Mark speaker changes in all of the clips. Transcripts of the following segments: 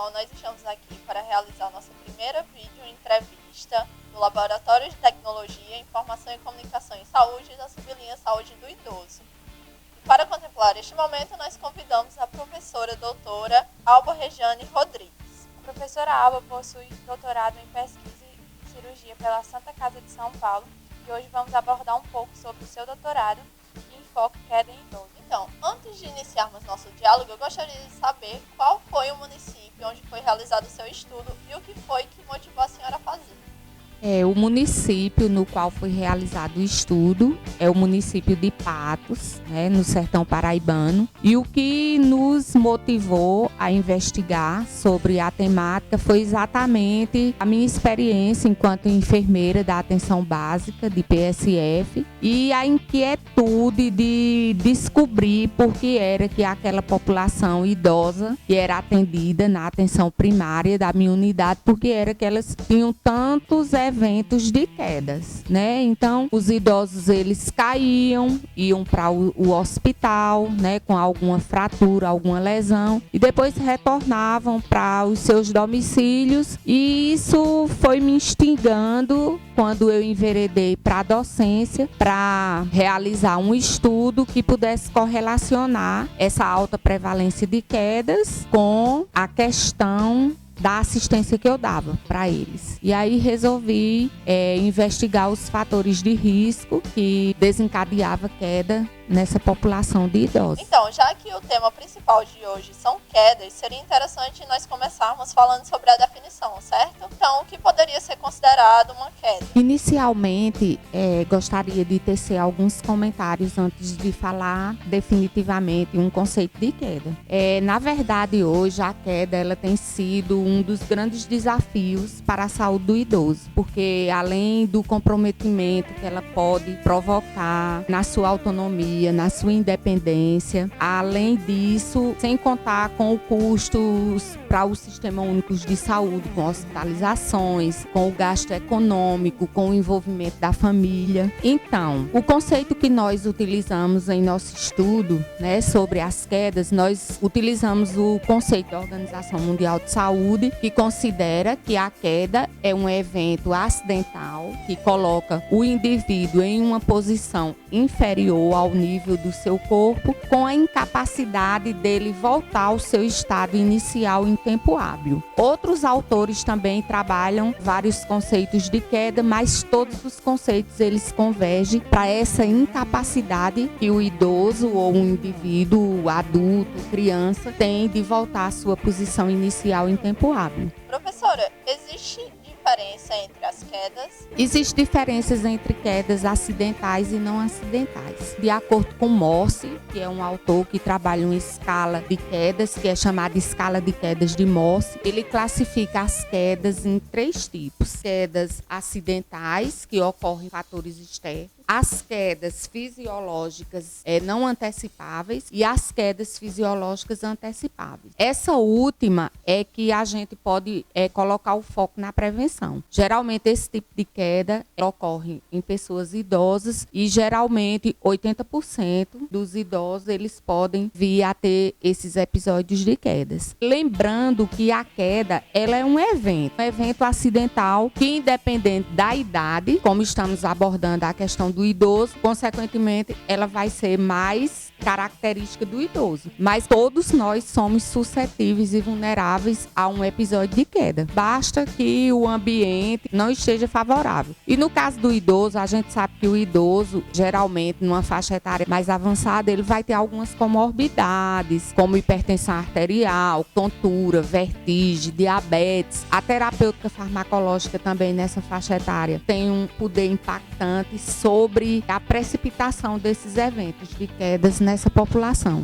Speaker 1: pessoal, nós estamos aqui para realizar nossa primeira vídeo entrevista do Laboratório de Tecnologia, Informação e Comunicação em Saúde da sublinha Saúde do Idoso. E para contemplar este momento, nós convidamos a professora doutora Alba Regiane Rodrigues.
Speaker 2: A professora Alba possui doutorado em pesquisa e cirurgia pela Santa Casa de São Paulo e hoje vamos abordar um pouco sobre o seu doutorado que enfoca queda em idosos.
Speaker 1: Então, antes de iniciarmos nosso diálogo, eu gostaria de saber qual foi o município onde foi realizado o seu estudo e o que foi que motivou a senhora a fazer.
Speaker 3: O município no qual foi realizado o estudo é o município de Patos, no sertão paraibano. E o que nos motivou a investigar sobre a temática foi exatamente a minha experiência enquanto enfermeira da atenção básica de PSF e a inquietude de descobrir por que era que aquela população idosa que era atendida na atenção primária da minha unidade, porque era que elas tinham tantos eventos de quedas, Então, os idosos, eles caíam, iam para o hospital, com alguma fratura, alguma lesão, e depois retornavam para os seus domicílios, e isso foi me instigando quando eu enveredei para a docência, para realizar um estudo que pudesse correlacionar essa alta prevalência de quedas com a questão da assistência que eu dava para eles. E aí resolvi investigar os fatores de risco que desencadeava queda nessa população de idosos.
Speaker 1: Então, já que o tema principal de hoje são quedas, seria interessante nós começarmos falando sobre a definição, certo? Então, o que poderia ser considerado uma queda?
Speaker 3: Inicialmente, gostaria de tecer alguns comentários antes de falar definitivamente um conceito de queda. Na verdade, hoje, a queda ela tem sido um dos grandes desafios para a saúde do idoso, porque além do comprometimento que ela pode provocar na sua autonomia, na sua independência. Além disso, sem contar com o custos para o Sistema Único de Saúde, com hospitalizações, com o gasto econômico, com o envolvimento da família. Então, o conceito que nós utilizamos em nosso estudo, sobre as quedas, nós utilizamos o conceito da Organização Mundial de Saúde, que considera que a queda é um evento acidental que coloca o indivíduo em uma posição inferior ao nível do seu corpo, com a incapacidade dele voltar ao seu estado inicial em tempo hábil. Outros autores também trabalham vários conceitos de queda, mas todos os conceitos eles convergem para essa incapacidade que o idoso ou um indivíduo adulto, criança, tem de voltar à sua posição inicial em tempo hábil.
Speaker 1: Professora, existe diferença entre as quedas?
Speaker 3: Existem diferenças entre quedas acidentais e não acidentais. De acordo com Morse, que é um autor que trabalha uma escala de quedas, que é chamada escala de quedas de Morse, ele classifica as quedas em 3 tipos. Quedas acidentais, que ocorrem em fatores externos, as quedas fisiológicas não antecipáveis e as quedas fisiológicas antecipáveis. Essa última é que a gente pode colocar o foco na prevenção. Geralmente esse tipo de queda ocorre em pessoas idosas e geralmente 80% dos idosos eles podem vir a ter esses episódios de quedas. Lembrando que a queda ela é um evento acidental que, independente da idade, como estamos abordando a questão do idoso, consequentemente, ela vai ser mais característica do idoso. Mas todos nós somos suscetíveis e vulneráveis a um episódio de queda. Basta que o ambiente não esteja favorável. E no caso do idoso, a gente sabe que o idoso, geralmente, numa faixa etária mais avançada, ele vai ter algumas comorbidades, como hipertensão arterial, tontura, vertigem, diabetes. A terapêutica farmacológica também nessa faixa etária tem um poder impactante sobre a precipitação desses eventos de quedas nessa população.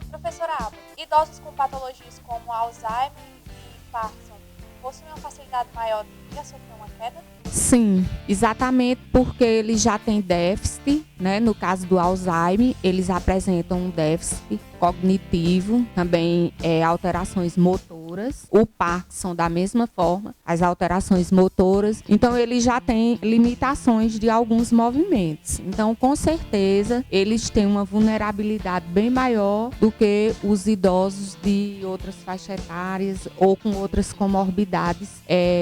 Speaker 2: Professora Alba, idosos com patologias como Alzheimer e Parkinson possuem uma facilidade maior de sofrer uma queda?
Speaker 3: Sim, exatamente porque eles já têm déficit, No caso do Alzheimer, eles apresentam um déficit cognitivo, também alterações motoras motoras, o Parkinson da mesma forma, as alterações motoras. Então, ele já tem limitações de alguns movimentos. Então, com certeza, eles têm uma vulnerabilidade bem maior do que os idosos de outras faixas etárias ou com outras comorbidades,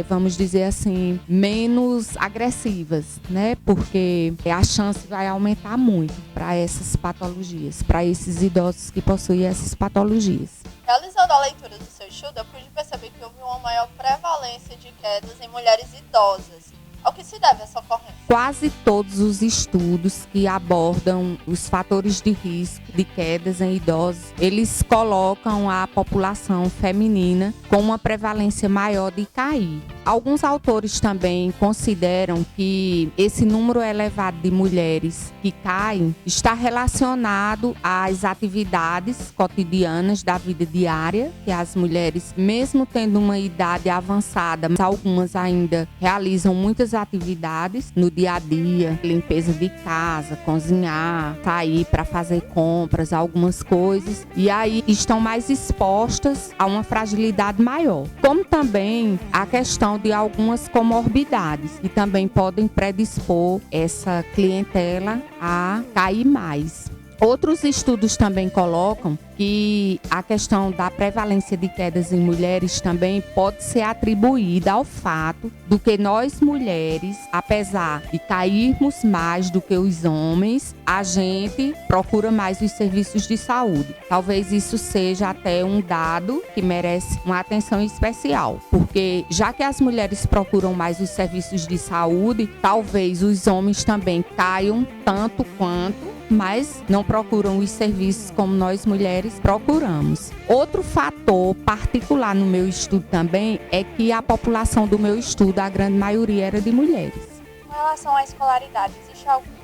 Speaker 3: vamos dizer assim, menos agressivas, né? Porque a chance vai aumentar muito para essas patologias, para esses idosos que possuem essas patologias.
Speaker 1: Realizando a leitura do seu estudo, eu pude perceber que houve uma maior prevalência de quedas em mulheres idosas. Ao que se deve essa ocorrência?
Speaker 3: Quase todos os estudos que abordam os fatores de risco de quedas em idosos, eles colocam a população feminina com uma prevalência maior de cair. Alguns autores também consideram que esse número elevado de mulheres que caem está relacionado às atividades cotidianas da vida diária, que as mulheres, mesmo tendo uma idade avançada, algumas ainda realizam muitas atividades no dia a dia, limpeza de casa, cozinhar, sair para fazer compras, algumas coisas, e aí estão mais expostas a uma fragilidade maior. Como também a questão de algumas comorbidades que também podem predispor essa clientela a cair mais. Outros estudos também colocam que a questão da prevalência de quedas em mulheres também pode ser atribuída ao fato do que nós mulheres, apesar de cairmos mais do que os homens, a gente procura mais os serviços de saúde. Talvez isso seja até um dado que merece uma atenção especial, porque já que as mulheres procuram mais os serviços de saúde, talvez os homens também caiam tanto quanto, mas não procuram os serviços como nós mulheres procuramos. Outro fator particular no meu estudo também é que a população do meu estudo, a grande maioria, era de mulheres.
Speaker 2: Com relação à escolaridade, existe alguma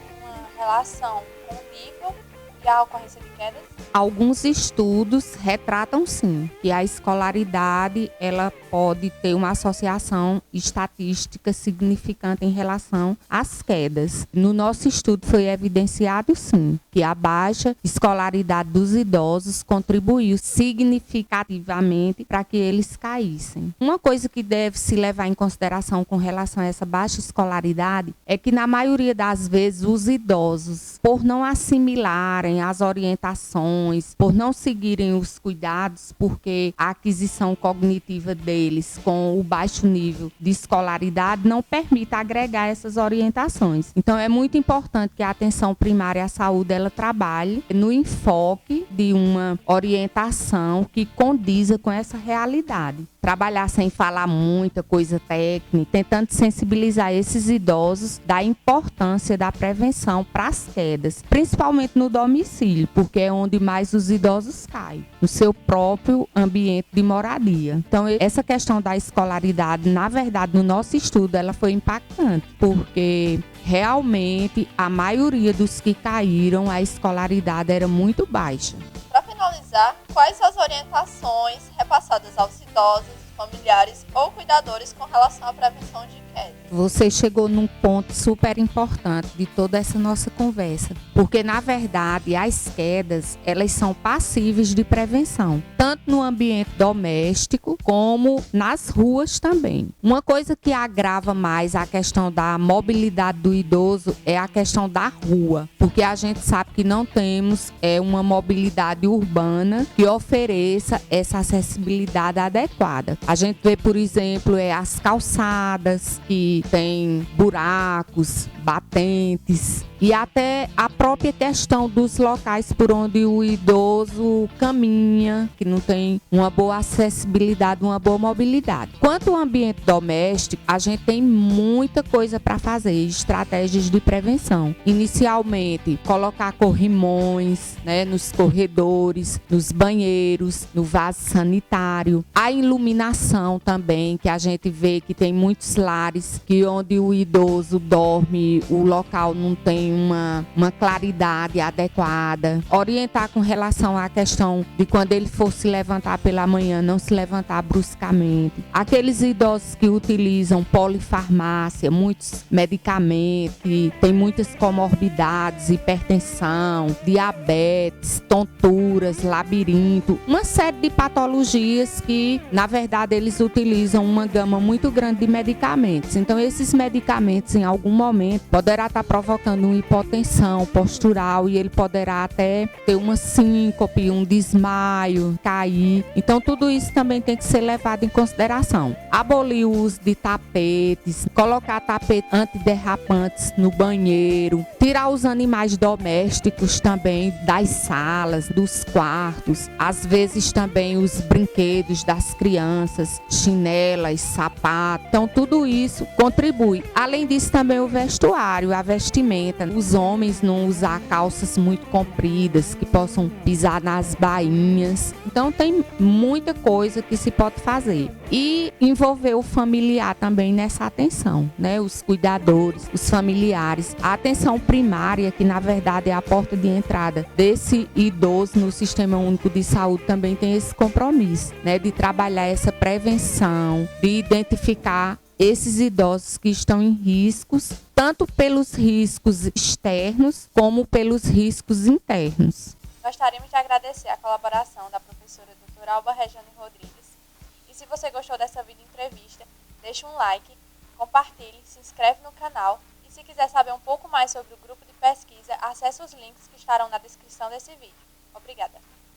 Speaker 2: relação com o nível e a ocorrência de quedas?
Speaker 3: Alguns estudos retratam sim que a escolaridade ela pode ter uma associação estatística significante em relação às quedas. No nosso estudo foi evidenciado sim que a baixa escolaridade dos idosos contribuiu significativamente para que eles caíssem. Uma coisa que deve se levar em consideração com relação a essa baixa escolaridade é que na maioria das vezes os idosos, por não assimilarem as orientações, por não seguirem os cuidados, porque a aquisição cognitiva deles com o baixo nível de escolaridade não permite agregar essas orientações. Então é muito importante que a atenção primária à saúde ela trabalhe no enfoque de uma orientação que condiza com essa realidade. Trabalhar sem falar muita coisa técnica, tentando sensibilizar esses idosos da importância da prevenção para as quedas, principalmente no domicílio, porque é onde mais os idosos caem, no seu próprio ambiente de moradia. Então, essa questão da escolaridade, na verdade, no nosso estudo, ela foi impactante, porque realmente a maioria dos que caíram, a escolaridade era muito baixa.
Speaker 1: Para finalizar, quais as orientações repassadas aos idosos, familiares ou cuidadores com relação à prevenção de quedas?
Speaker 3: Você chegou num ponto super importante de toda essa nossa conversa, porque na verdade as quedas elas são passíveis de prevenção, tanto no ambiente doméstico como nas ruas também. Uma coisa que agrava mais a questão da mobilidade do idoso é a questão da rua, porque a gente sabe que não temos uma mobilidade urbana que ofereça essa acessibilidade adequada. A gente vê, por exemplo, as calçadas que tem buracos, batentes e até a própria questão dos locais por onde o idoso caminha, que não tem uma boa acessibilidade, uma boa mobilidade. Quanto ao ambiente doméstico, a gente tem muita coisa para fazer, estratégias de prevenção. Inicialmente, colocar corrimões, nos corredores, nos banheiros, no vaso sanitário. A iluminação também, que a gente vê que tem muitos lares lugares que onde o idoso dorme, o local não tem uma claridade adequada. Orientar com relação à questão de quando ele for se levantar pela manhã, não se levantar bruscamente. Aqueles idosos que utilizam polifarmácia, muitos medicamentos, tem muitas comorbidades, hipertensão, diabetes, tonturas, labirinto, uma série de patologias que, na verdade, eles utilizam uma gama muito grande de medicamentos. Então, esses medicamentos, em algum momento, poderá estar provocando uma hipotensão postural e ele poderá até ter uma síncope, um desmaio, cair. Então, tudo isso também tem que ser levado em consideração. Abolir o uso de tapetes, colocar tapetes antiderrapantes no banheiro, tirar os animais domésticos também das salas, dos quartos, às vezes também os brinquedos das crianças, chinelas, sapatos. Então, tudo isso contribui. Além disso, também o vestuário, a vestimenta. Os homens não usar calças muito compridas, que possam pisar nas bainhas. Então, tem muita coisa que se pode fazer. E envolver o familiar também nessa atenção, né? Os cuidadores, os familiares. A atenção primária, que na verdade é a porta de entrada desse idoso no Sistema Único de Saúde, também tem esse compromisso, né? De trabalhar essa prevenção, de identificar esses idosos que estão em riscos, tanto pelos riscos externos como pelos riscos internos.
Speaker 2: Gostaríamos de agradecer a colaboração da professora doutora Alba Regiane Rodrigues. E se você gostou dessa vídeo entrevista, deixe um like, compartilhe, se inscreve no canal e se quiser saber um pouco mais sobre o grupo de pesquisa, acesse os links que estarão na descrição desse vídeo. Obrigada!